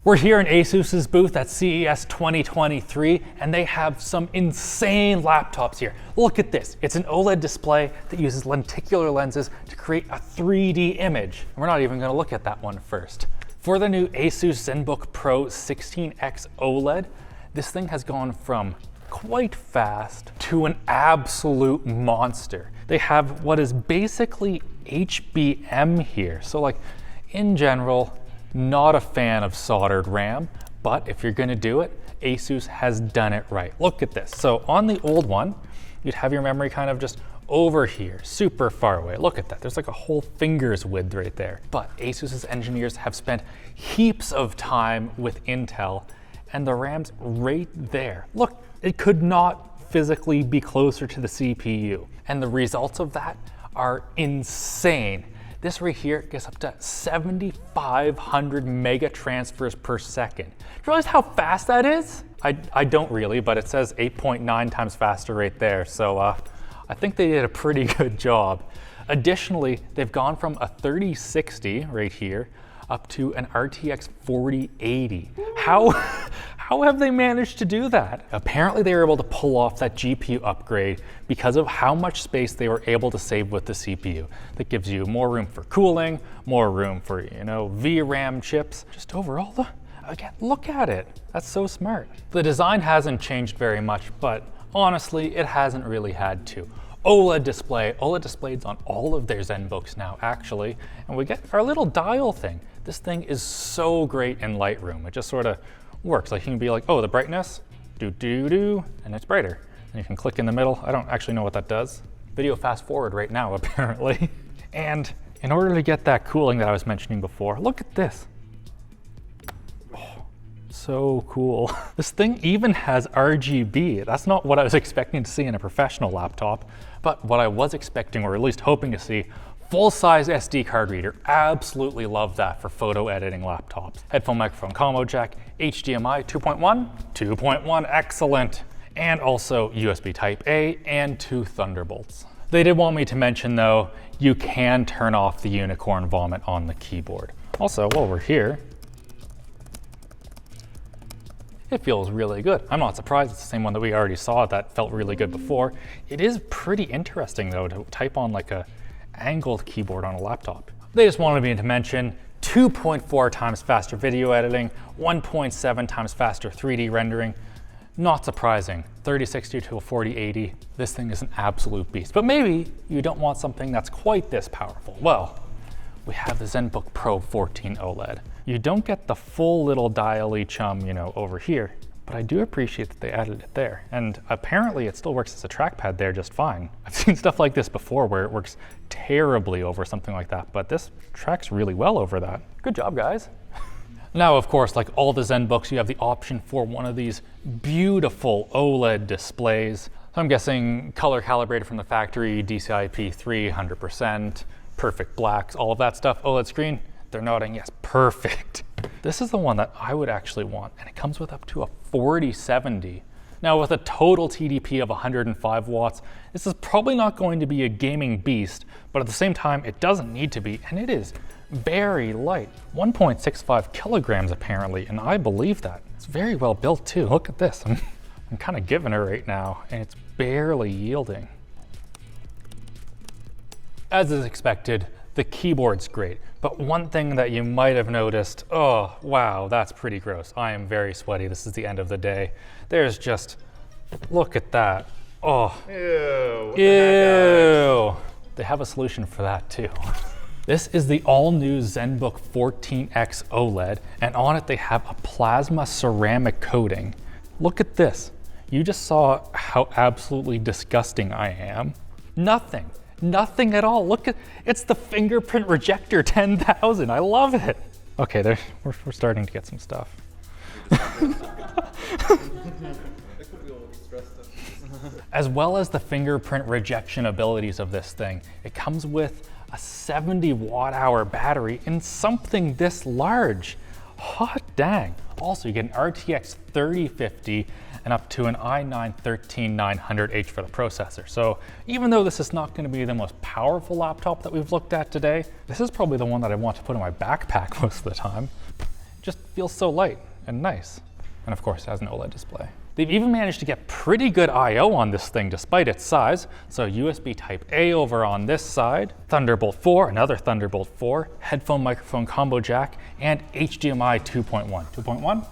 We're here in ASUS's booth at CES 2023, and they have some insane laptops here. Look at this. It's an OLED display that uses lenticular lenses to create a 3D image. And we're not even going to look at that one first. For the new Asus ZenBook Pro 16X OLED, this thing has gone from quite fast to an absolute monster. They have what is basically HBM here. So like in general, not a fan of soldered RAM, but if you're gonna do it, Asus has done it right. Look at this. So on the old one, you'd have your memory kind of just over here, super far away. Look at that, there's like a whole finger's width right there. But Asus's engineers have spent heaps of time with Intel, and the RAM's right there. Look, it could not physically be closer to the CPU. And the results of that are insane. This right here gets up to 7,500 mega transfers per second. Do you realize how fast that is? I don't really, but it says 8.9 times faster right there. So I think they did a pretty good job. Additionally, they've gone from a 3060 right here up to an RTX 4080. How have they managed to do that? Apparently they were able to pull off that GPU upgrade because of how much space they were able to save with the CPU. That gives you more room for cooling, more room for, VRAM chips. Just overall, again, look at it. That's so smart. The design hasn't changed very much, but honestly, it hasn't really had to. OLED displays on all of their ZenBooks now, actually. And we get our little dial thing. This thing is so great in Lightroom. It just sort of works. Like you can be like, oh, the brightness, and it's brighter. And you can click in the middle. I don't actually know what that does. Video fast forward right now, apparently. And in order to get that cooling that I was mentioning before, look at this. Oh, so cool. This thing even has RGB. That's not what I was expecting to see in a professional laptop, but what I was expecting, or at least hoping to see, full-size SD card reader. Absolutely love that for photo editing laptops. Headphone microphone combo jack, HDMI 2.1, 2.1, excellent. And also USB Type A and 2 Thunderbolts. They did want me to mention though, you can turn off the unicorn vomit on the keyboard. Also, while we're here, it feels really good. I'm not surprised, it's the same one that we already saw that felt really good before. It is pretty interesting though to type on like a angled keyboard on a laptop. They just wanted me to mention 2.4 times faster video editing, 1.7 times faster 3D rendering. Not surprising, 3060 to a 4080, this thing is an absolute beast. But maybe you don't want something that's quite this powerful. Well, we have the ZenBook Pro 14 OLED. You don't get the full little dial-y chum, over here, but I do appreciate that they added it there. And apparently it still works as a trackpad there just fine. I've seen stuff like this before where it works terribly over something like that, but this tracks really well over that. Good job, guys. Now, of course, like all the ZenBooks, you have the option for one of these beautiful OLED displays. So I'm guessing color calibrated from the factory, DCI-P3, 100%, perfect blacks, all of that stuff. OLED screen, they're nodding, yes, perfect. This is the one that I would actually want, and it comes with up to a 4070. Now with a total TDP of 105 watts, this is probably not going to be a gaming beast, but at the same time, it doesn't need to be, and it is very light. 1.65 kilograms apparently, and I believe that. It's very well built too. Look at this, I'm kind of giving it right now, and it's barely yielding. As is expected, the keyboard's great, but one thing that you might have noticed, oh, wow, that's pretty gross. I am very sweaty. This is the end of the day. There's just, look at that. Oh, Ew. Ew. They have a solution for that too. This is the all-new ZenBook 14X OLED, and on it they have a plasma ceramic coating. Look at this. You just saw how absolutely disgusting I am. Nothing at all. Look at, it's the fingerprint rejector 10,000. I love it. Okay, we're starting to get some stuff. As well as the fingerprint rejection abilities of this thing, it comes with a 70 watt-hour battery in something this large. Hot dang. Also, you get an RTX 3050 and up to an i9-13900H for the processor. So even though this is not going to be the most powerful laptop that we've looked at today, this is probably the one that I want to put in my backpack most of the time. Just feels so light and nice. And of course, it has an OLED display. They've even managed to get pretty good I/O on this thing despite its size. So USB Type A over on this side, Thunderbolt 4, another Thunderbolt 4, headphone microphone combo jack, and HDMI 2.1. 2.1?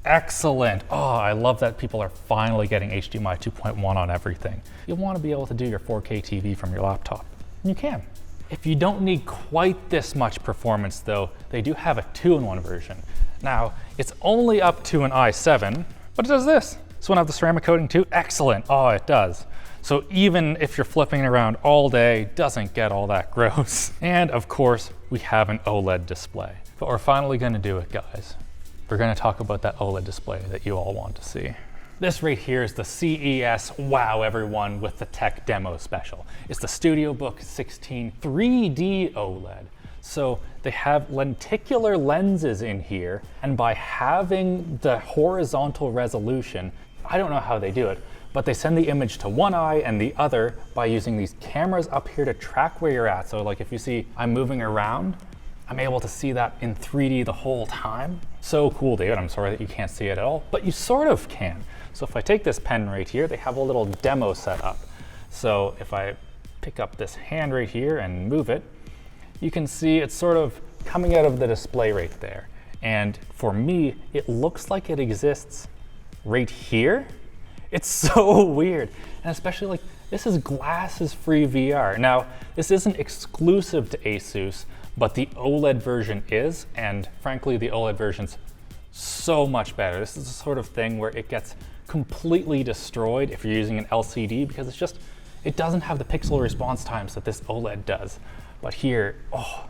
Excellent. Oh, I love that people are finally getting HDMI 2.1 on everything. You want to be able to do your 4K TV from your laptop. You can. If you don't need quite this much performance though, they do have a 2-in-1 version. Now, it's only up to an i7, but it does this. This one have the ceramic coating too? Excellent. Oh, it does. So even if you're flipping it around all day, it doesn't get all that gross. And of course, we have an OLED display. But we're finally gonna do it, guys. We're gonna talk about that OLED display that you all want to see. This right here is the CES Wow Everyone with the Tech Demo Special. It's the StudioBook 16 3D OLED. So they have lenticular lenses in here, and by having the horizontal resolution, I don't know how they do it, but they send the image to one eye and the other by using these cameras up here to track where you're at. So like if you see I'm moving around, I'm able to see that in 3D the whole time. So cool, David. I'm sorry that you can't see it at all, but you sort of can. So if I take this pen right here, they have a little demo set up. So if I pick up this hand right here and move it, you can see it's sort of coming out of the display right there. And for me, it looks like it exists right here. It's so weird. And especially like, this is glasses-free VR. Now, this isn't exclusive to Asus, but the OLED version is, and frankly, the OLED version's so much better. This is the sort of thing where it gets completely destroyed if you're using an LCD because it doesn't have the pixel response times that this OLED does. But here, oh,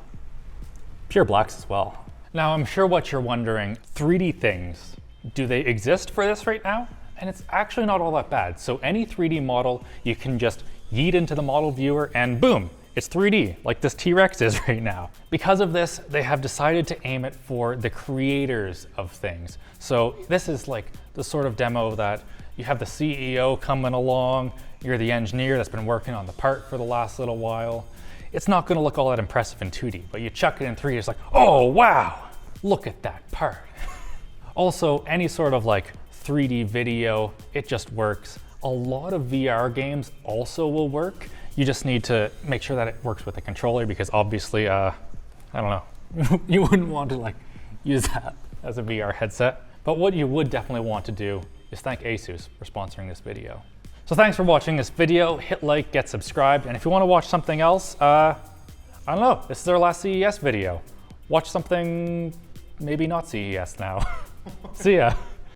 pure blacks as well. Now, I'm sure what you're wondering, 3D things, do they exist for this right now? And it's actually not all that bad. So any 3D model, you can just yeet into the model viewer and boom, it's 3D, like this T-Rex is right now. Because of this, they have decided to aim it for the creators of things. So this is like the sort of demo that you have the CEO coming along, you're the engineer that's been working on the part for the last little while. It's not gonna look all that impressive in 2D, but you chuck it in 3D, it's like, oh wow, look at that part. Also, any sort of like 3D video, it just works. A lot of VR games also will work. You just need to make sure that it works with the controller because obviously, I don't know, you wouldn't want to like use that as a VR headset. But what you would definitely want to do is thank Asus for sponsoring this video. So thanks for watching this video. Hit like, get subscribed, and if you want to watch something else, I don't know, this is our last CES video. Watch something maybe not CES now. See ya.